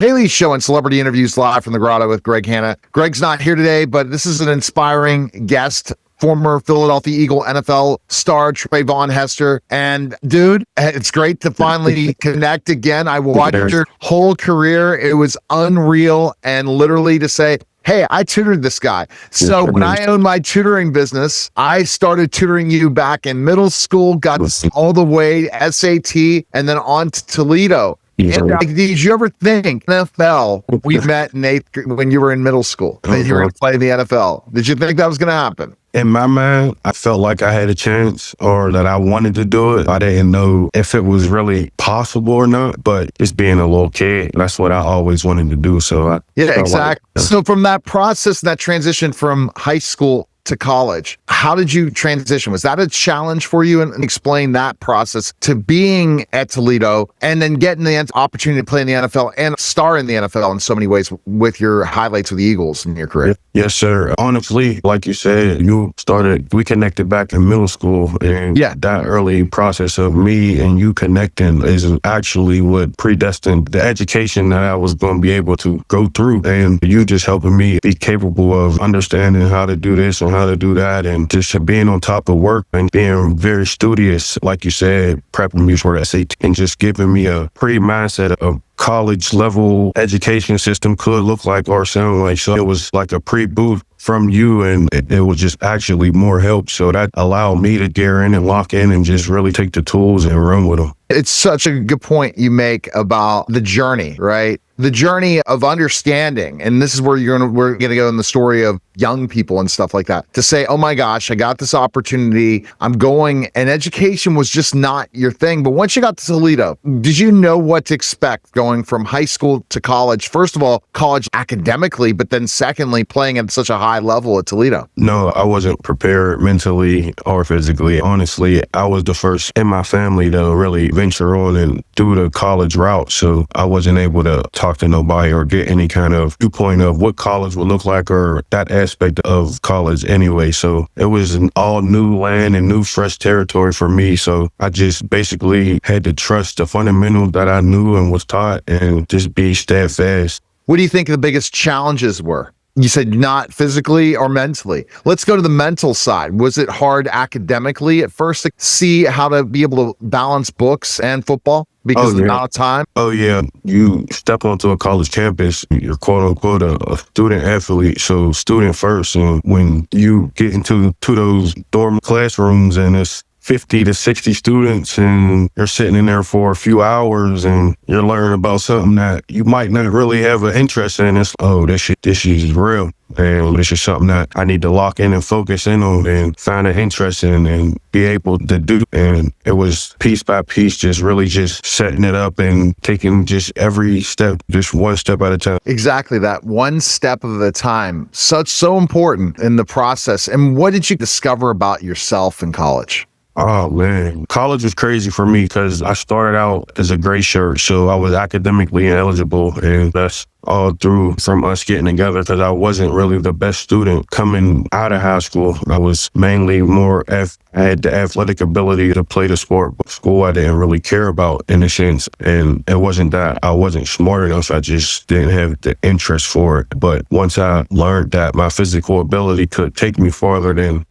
Haley's Show and Celebrity Interviews live from the Grotto with Greg Hanna. Greg's not here today, but this is an inspiring guest, former Philadelphia Eagle NFL star Trevon Hester. And dude, it's great to finally connect again. I watched your whole career. It was unreal. And literally to say, hey, I tutored this guy. So when I owned my tutoring business, I started tutoring you back in middle school, got all the way SAT, and then on to Toledo. And did you ever think NFL, we met in when you were in middle school, that you were going to play in the NFL? Did you think that was going to happen? In my mind, I felt like I had a chance or that I wanted to do it. I didn't know if it was really possible or not, but just being a little kid, that's what I always wanted to do. So yeah, exactly. So from that process, that transition from high school to college, how did you transition? Was that a challenge for you? And explain that process to being at Toledo and then getting the opportunity to play in the NFL and star in the NFL in so many ways with your highlights with the Eagles in your career. Yes, sir. Honestly, like you said, we connected back in middle school, and that early process of me and you connecting is actually what predestined the education that I was going to be able to go through. And you just helping me be capable of understanding how to do this and how to do that, and just being on top of work and being very studious, like you said, prepping me for SAT and just giving me a pre-mindset of college level education system could look like or sound like. So it was like a pre-boot from you, and it was just actually more help. So that allowed me to gear in and lock in and just really take the tools and run with them. It's such a good point you make about the journey, right? The journey of understanding. And this is where we're going to go in the story of young people and stuff like that, to say, oh my gosh, I got this opportunity. I'm going, and education was just not your thing. But once you got to Toledo, did you know what to expect going from high school to college? First of all, college academically, but then secondly, playing at such a high level at Toledo. No, I wasn't prepared mentally or physically. Honestly, I was the first in my family to really venture on and do the college route. So I wasn't able to talk to nobody or get any kind of viewpoint of what college would look like or that aspect of college anyway. So it was an all new land and new fresh territory for me. So I just basically had to trust the fundamentals that I knew and was taught and just be steadfast. What do you think the biggest challenges were? You said not physically or mentally. Let's go to the mental side. Was it hard academically at first to see how to be able to balance books and football because of the amount of time? Oh, yeah. You step onto a college campus, you're quote unquote a student athlete. So student first. And when you get into those dorm classrooms and it's 50 to 60 students and you're sitting in there for a few hours and you're learning about something that you might not really have an interest in. It's, this is real. And this is something that I need to lock in and focus in on and find an interest in and be able to do. And it was piece by piece, just really just setting it up and taking just every step, just one step at a time. Exactly that, one step at a time. So important in the process. And what did you discover about yourself in college? Oh, man. College was crazy for me because I started out as a gray shirt, so I was academically ineligible, and that's all through from us getting together because I wasn't really the best student coming out of high school. I was mainly I had the athletic ability to play the sport, but school I didn't really care about in a sense, and it wasn't that I wasn't smart enough, I just didn't have the interest for it. But once I learned that my physical ability could take me farther than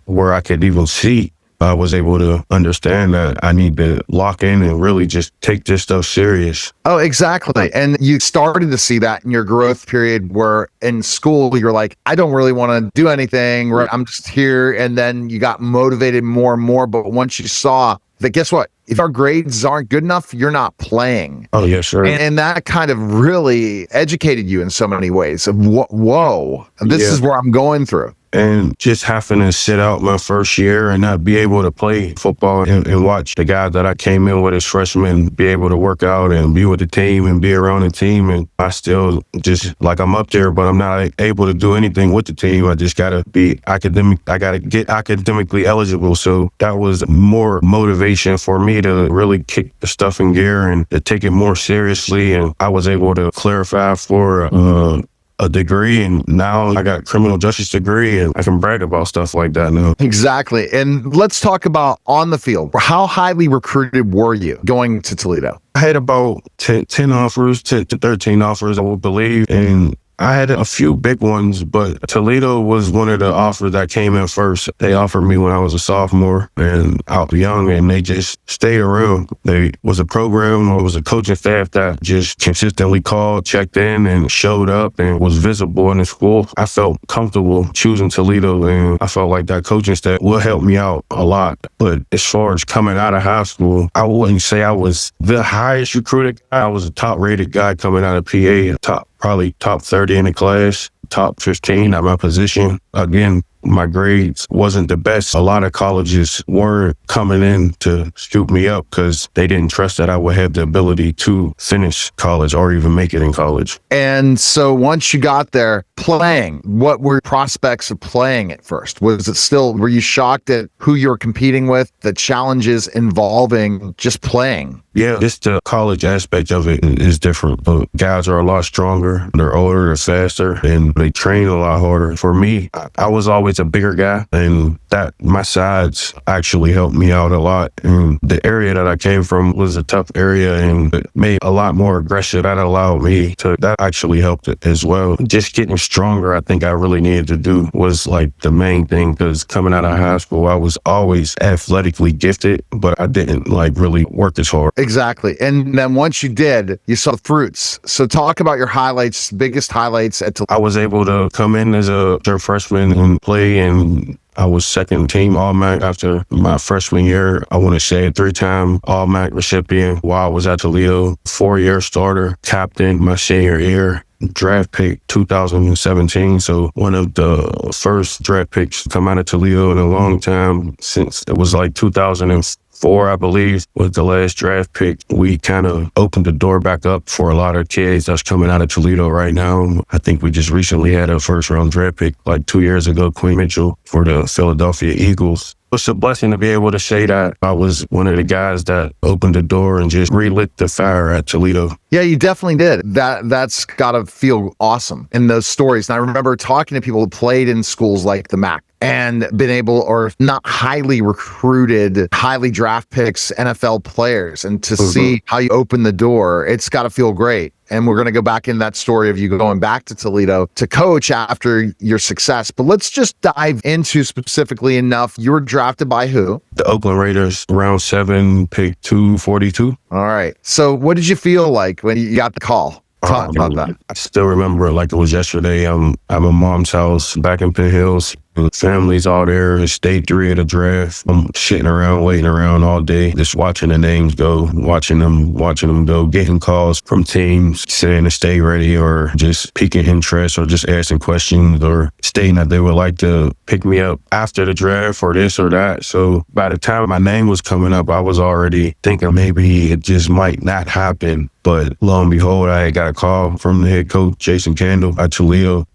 where I could even see, I was able to understand that I need to lock in and really just take this stuff serious. Oh, exactly. And you started to see that in your growth period where in school, you're like, I don't really want to do anything, right? I'm just here. And then you got motivated more and more. But once you saw that, guess what? If our grades aren't good enough, you're not playing. Oh, yes, sir. And that kind of really educated you in so many ways of, whoa, this is where I'm going through. And just having to sit out my first year and not be able to play football and watch the guys that I came in with as freshmen be able to work out and be with the team and be around the team. And I still just like I'm up there, but I'm not able to do anything with the team. I just got to be academic. I got to get academically eligible. So that was more motivation for me to really kick the stuff in gear and to take it more seriously. And I was able to clarify for a degree, and now I got a criminal justice degree, and I can brag about stuff like that now. Exactly. And let's talk about on the field. How highly recruited were you going to Toledo? I had about 10 offers, 10 to 13 offers, I would believe. And I had a few big ones, but Toledo was one of the offers that came in first. They offered me when I was a sophomore and I was young, and they just stayed around. They was a program or was a coaching staff that just consistently called, checked in, and showed up and was visible in the school. I felt comfortable choosing Toledo, and I felt like that coaching staff will help me out a lot. But as far as coming out of high school, I wouldn't say I was the highest recruited guy. I was a top rated guy coming out of PA, probably top 30 in the class, top 15 at my position. Again, my grades wasn't the best. A lot of colleges weren't coming in to scoop me up because they didn't trust that I would have the ability to finish college or even make it in college. And so once you got there, playing, what were prospects of playing at first? Were you shocked at who you were competing with, the challenges involving just playing? Yeah, just the college aspect of it is different. But guys are a lot stronger, they're older, they're faster, and they train a lot harder. For me, I was always a bigger guy, and that my size actually helped me out a lot. And the area that I came from was a tough area, and it made a lot more aggressive. That allowed me to, that actually helped it as well. Just getting stronger, I think I really needed to do was like the main thing, because coming out of high school, I was always athletically gifted, but I didn't like really work as hard. Exactly. And then once you did, you saw the fruits. So talk about your highlights, biggest highlights at Toledo. I was able to come in as a freshman and play, and I was second team All-MAC after my freshman year. I want to say a 3-time All-MAC recipient while I was at Toledo, 4-year starter, captain my senior year. Draft pick 2017, so one of the first draft picks to come out of Toledo in a long time, since it was like 2004, I believe, was the last draft pick. We kind of opened the door back up for a lot of kids that's coming out of Toledo right now. I think we just recently had a first-round draft pick like 2 years ago, Queen Mitchell, for the Philadelphia Eagles. It's a blessing to be able to say that I was one of the guys that opened the door and just relit the fire at Toledo. Yeah, you definitely did. That's got to feel awesome in those stories. And I remember talking to people who played in schools like the MAC and been able, or not highly recruited, highly draft picks, NFL players, and to see how you open the door, it's got to feel great. And we're going to go back in that story of you going back to Toledo to coach after your success. But let's just dive into specifically enough. You were drafted by who? The Oakland Raiders, round 7, pick 242. All right. So what did you feel like when you got the call? Talk about that. I still remember it like it was yesterday. I'm at my mom's house back in Penn Hills. The family's all there. It's day 3 of the draft. I'm sitting around, waiting around all day, just watching the names go, watching them go, getting calls from teams saying to stay ready, or just piquing interest, or just asking questions, or stating that they would like to pick me up after the draft or this or that. So by the time my name was coming up, I was already thinking maybe it just might not happen. But lo and behold, I had got a call from the head coach, Jason Candle, at Toledo.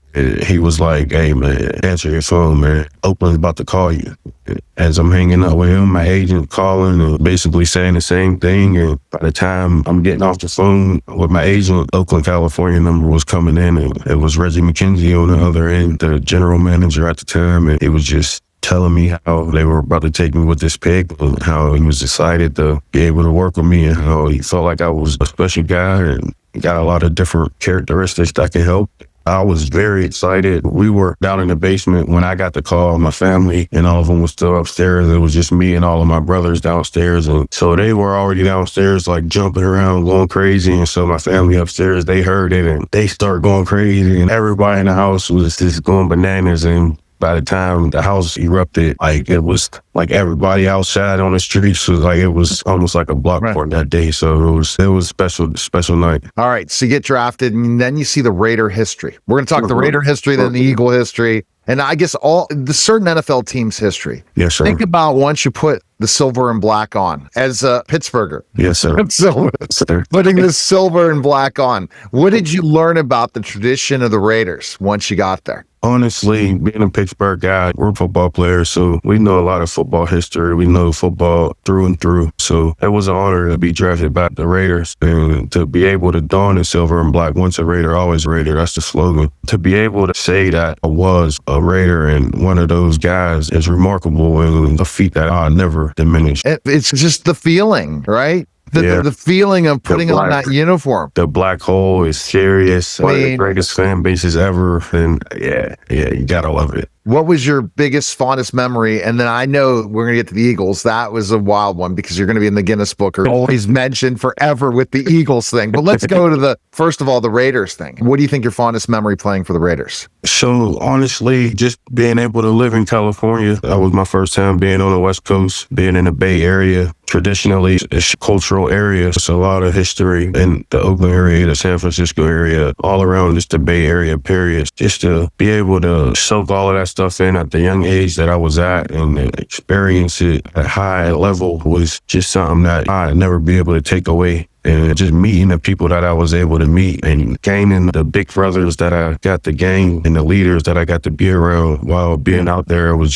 He was like, "Hey, man, answer your phone, man. Oakland's about to call you." As I'm hanging up with him, my agent calling and basically saying the same thing. And by the time I'm getting off the phone with my agent, Oakland, California number was coming in, and it was Reggie McKenzie on the other end, the general manager at the time. And it was just telling me how they were about to take me with this pick, and how he was excited to be able to work with me, and how he felt like I was a special guy and got a lot of different characteristics that could help. I was very excited. We were down in the basement when I got the call. My family and all of them was still upstairs. It was just me and all of my brothers downstairs. And so they were already downstairs, like jumping around, going crazy. And so my family upstairs, they heard it and they started going crazy. And everybody in the house was just going bananas. And by the time the house erupted, like it was like everybody outside on the streets was like, it was almost like a block party that day. So it was special night. All right. So you get drafted, and then you see the Raider history. We're going to talk the Raider history, then the Eagle history, and I guess all the certain NFL teams' history. Yes, sir. Think about once you put the silver and black on as a Pittsburgher. Yes, sir. Putting the silver and black on. What did you learn about the tradition of the Raiders once you got there? Honestly, being a Pittsburgh guy, we're football players, so we know a lot of football history. We know football through and through. So it was an honor to be drafted by the Raiders and to be able to don in silver and black. Once a Raider, always a Raider. That's the slogan. To be able to say that I was a Raider and one of those guys is remarkable and a feat that I'll never diminish. It's just the feeling, right? The feeling of putting on that uniform. The black hole is serious. One of the greatest fan bases ever. And yeah, you gotta love it. What was your biggest, fondest memory? And then I know we're going to get to the Eagles. That was a wild one because you're going to be in the Guinness Book or always mentioned forever with the Eagles thing. But let's go to first of all, the Raiders thing. What do you think your fondest memory playing for the Raiders? So honestly, just being able to live in California, that was my first time being on the West Coast, being in the Bay Area. Traditionally, it's a cultural area. It's a lot of history in the Oakland area, the San Francisco area, all around just the Bay Area period. Just to be able to soak all of that stuff in at the young age that I was at and experience it at high level was just something that I'd never be able to take away. And just meeting the people that I was able to meet and gaining the big brothers that I got to gain and the leaders that I got to be around while being out there was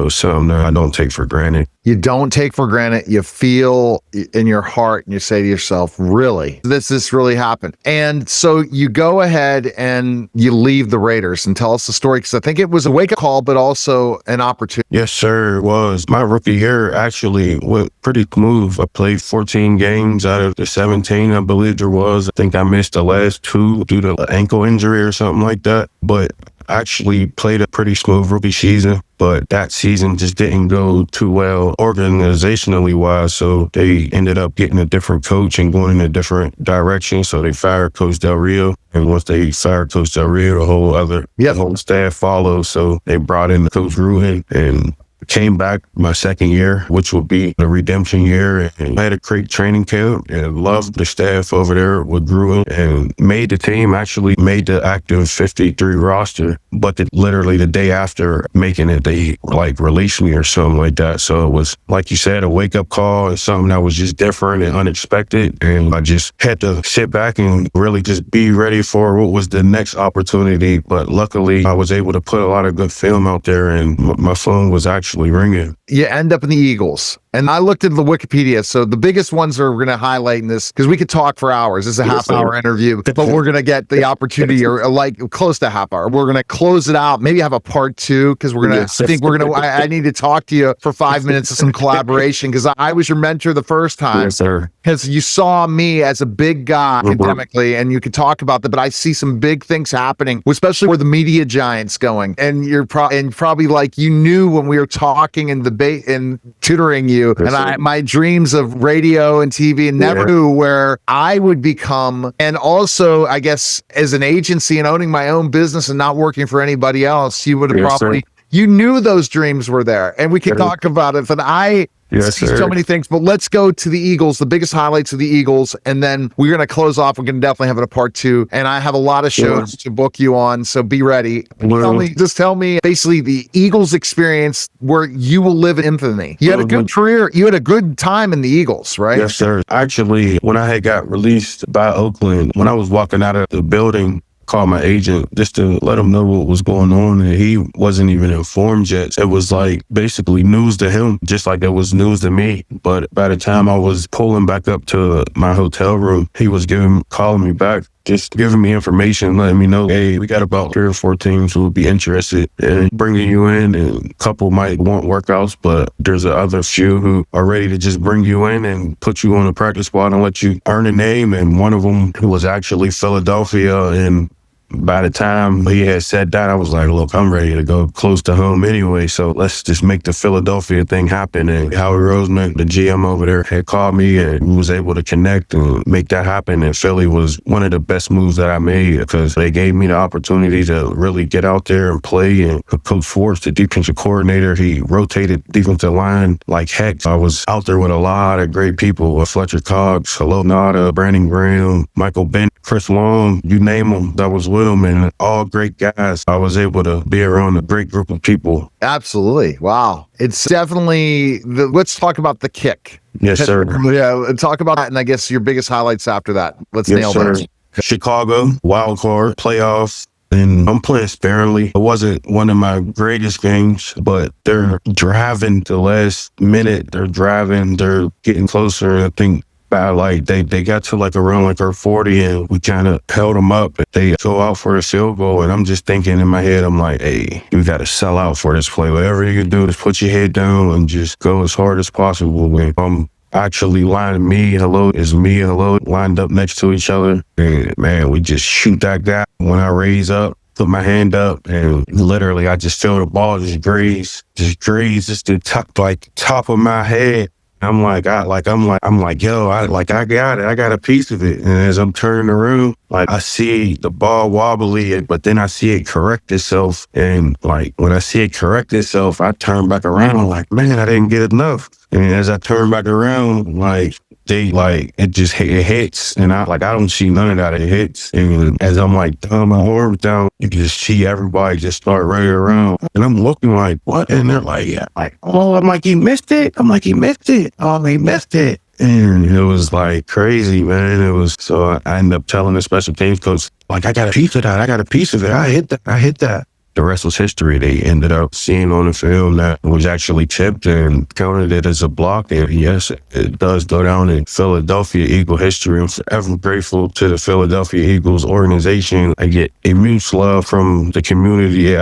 something that I don't take for granted. You don't take for granted. You feel in your heart and you say to yourself, really, this really happened. And so you go ahead and you leave the Raiders and tell us the story because I think it was a wake-up call, but also an opportunity. Yes, sir, it was. My rookie year actually went pretty smooth. I played 14 games out of the 17, I believe there was. I think I missed the last 2 due to an ankle injury or something like that. But I actually played a pretty smooth rookie season, but that season just didn't go too well organizationally wise. So they ended up getting a different coach and going in a different direction. So they fired Coach Del Rio. And once they fired Coach Del Rio, the whole staff followed. So they brought in Coach Gruden and came back my second year, which would be the redemption year. And I had a great training camp and loved the staff over there with Gruen and made the team, actually made the active 53 roster. But literally the day after making it, they released me or something like that. So it was, like you said, a wake up call and something that was just different and unexpected. And I just had to sit back and really just be ready for what was the next opportunity. But luckily I was able to put a lot of good film out there and my phone was actually ringing. You end up in the Eagles. And I looked at the Wikipedia. So the biggest ones are we're going to highlight in this because we could talk for hours. This is a half-hour interview, but we're going to get the opportunity or close to a half hour. We're going to close it out. Maybe have a part 2 because we're going to, I need to talk to you for 5 minutes of some collaboration because I was your mentor the first time. Yes, sir. Because you saw me as a big guy academically and you could talk about that, but I see some big things happening, especially where the media giant's going. And you're probably like, you knew when we were talking and debate and tutoring you, and my dreams of radio and TV and never knew where I would become. And also, I guess, as an agency and owning my own business and not working for anybody else, you would have probably, you knew those dreams were there. And we can talk about it. But I see so many things. But let's go to the Eagles, the biggest highlights of the Eagles. And then we're going to close off. We're going to definitely have it a part 2. And I have a lot of shows to book you on. So be ready. Tell me basically the Eagles experience where you will live in infamy. You had a good career. You had a good time in the Eagles, right? Yes, sir. Actually, when I had got released by Oakland, when I was walking out of the building, called my agent just to let him know what was going on, and he wasn't even informed yet. It was basically news to him, just like it was news to me. But by the time I was pulling back up to my hotel room, he was calling me back, just giving me information, letting me know, hey, we got about 3 or 4 teams who would be interested in bringing you in, and a couple might want workouts, but there's other few who are ready to just bring you in and put you on the practice squad and let you earn a name. And one of them was actually Philadelphia, and by the time he had said that, I was like, look, I'm ready to go close to home anyway, so let's just make the Philadelphia thing happen. And Howie Roseman, the GM over there, had called me and was able to connect and make that happen. And Philly was one of the best moves that I made because they gave me the opportunity to really get out there and play. And Coach Forrest, the defensive coordinator, he rotated defensive line like heck. I was out there with a lot of great people, Fletcher Cox, Hello Nada, Brandon Graham, Michael Bennett, Chris Long, you name them, that was with them, and all great guys. I was able to be around a great group of people. Absolutely. Wow. It's definitely, let's talk about the kick. Yes, sir. Yeah, talk about that, and I guess your biggest highlights after that. Let's nail that. Chicago, wild card, playoffs, and I'm playing sparingly. It wasn't one of my greatest games, but they're driving the last minute. They're driving. They're getting closer. I think like they got to like around like our 40 and we kind of held them up. They go out for a field goal and I'm just thinking in my head, I'm like, hey, you got to sell out for this play. Whatever you can do, just put your head down and just go as hard as possible. And actually lined me and hello lined up next to each other. And man, we just shoot that guy. When I raise up, put my hand up, and literally I just feel the ball just graze the top of my head. I'm like, yo, I got it. I got a piece of it. And as I'm turning around, like I see the ball wobbly, but then I see it correct itself. And like when I see it correct itself, I turn back around. I'm like, man, I didn't get enough. And as I turn back around, like it hits. And I don't see none of that. It hits. And as I'm like throwing my arms down, you can just see everybody just start running around. And I'm looking like, what? And they're like, yeah, like, oh, I'm like, he missed it. I'm like, he missed it. Oh, he missed it. And it was like crazy, man. So I ended up telling the special teams coach, like, I got a piece of that. I hit that. The rest was history. They ended up seeing on the film that it was actually tipped and counted it as a block. And yes, it does go down in Philadelphia Eagle history. I'm forever grateful to the Philadelphia Eagles organization. I get immense love from the community.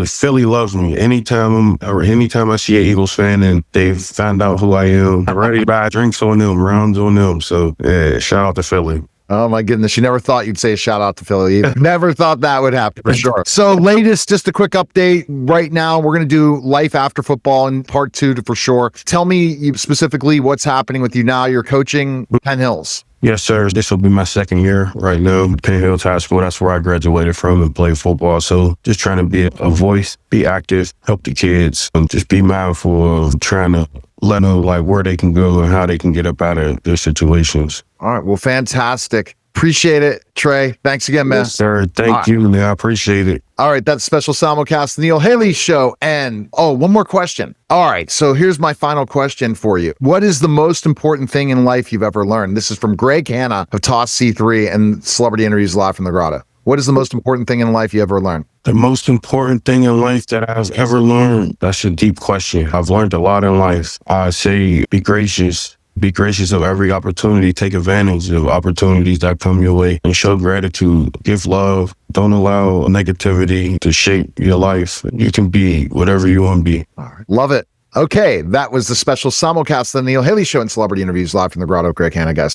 Philly loves me. Anytime I see an Eagles fan and they've found out who I am, I'm ready to buy drinks on them, rounds on them. So yeah, shout out to Philly. Oh my goodness. You never thought you'd say a shout out to Philly. Never thought that would happen for sure. So latest, just a quick update right now. We're going to do life after football in part 2 for sure. Tell me specifically what's happening with you now. You're coaching Penn Hills. Yes, sir. This will be my second year right now. Penn Hills High School. That's where I graduated from and played football. So just trying to be a voice, be active, help the kids, and just be mindful of trying to let them know like where they can go and how they can get up out of their situations. All right. Well, fantastic. Appreciate it, Trey. Thanks again, man. Yes, sir. Thank you, man. I appreciate it. All right. That's special simulcast, the Neil Haley Show. And, one more question. All right. So here's my final question for you. What is the most important thing in life you've ever learned? This is from Greg Hanna of Toss C3 and Celebrity Interviews Live from the Grotto. What is the most important thing in life you ever learned? The most important thing in life that I've ever learned? That's a deep question. I've learned a lot in life. I say be gracious. Be gracious of every opportunity. Take advantage of opportunities that come your way and show gratitude. Give love. Don't allow negativity to shape your life. You can be whatever you want to be. All right. Love it. Okay. That was the special simulcast of the Neil Haley Show and Celebrity Interviews Live from the Grotto. Greg Hanna, guys.